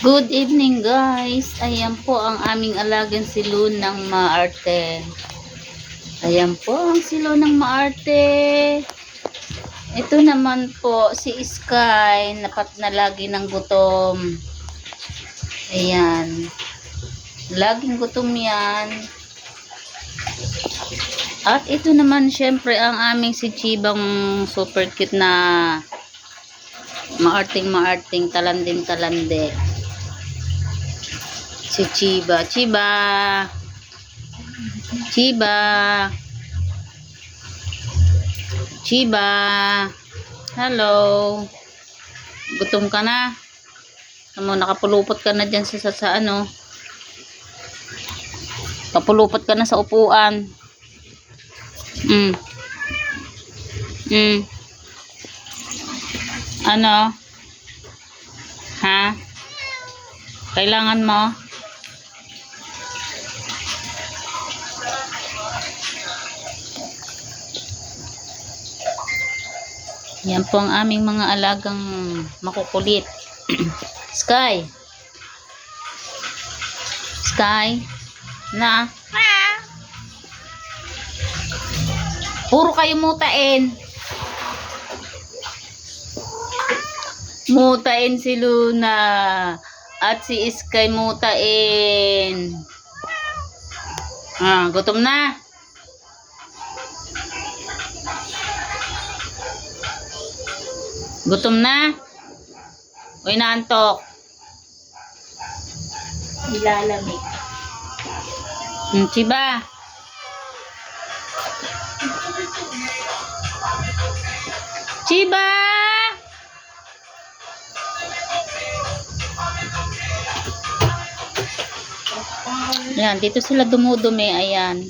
Good evening guys. Ayan po ang aming alagang si Lunang Maarte. Ayan po ang si Lunang Maarte. Ito naman po si Sky, na lagi ng gutom. Ayan. Laging gutom yan. At ito naman syempre ang aming si Chibang super cute na maarting talande. Si Chiba. Hello. Gutom ka na? Nakapulupot ka na dyan sa ano. Kapulupot ka na sa upuan. Ano? Ha? Kailangan mo? Yan po ang aming mga alagang makukulit. Sky. Na. Puro kayo mutain. Mutain si Luna. At si Sky mutain. Gutom na. Gutom na? O inaantok? Nilalamig. Chiba. Ayan, dito sila dumudumi. Ayan.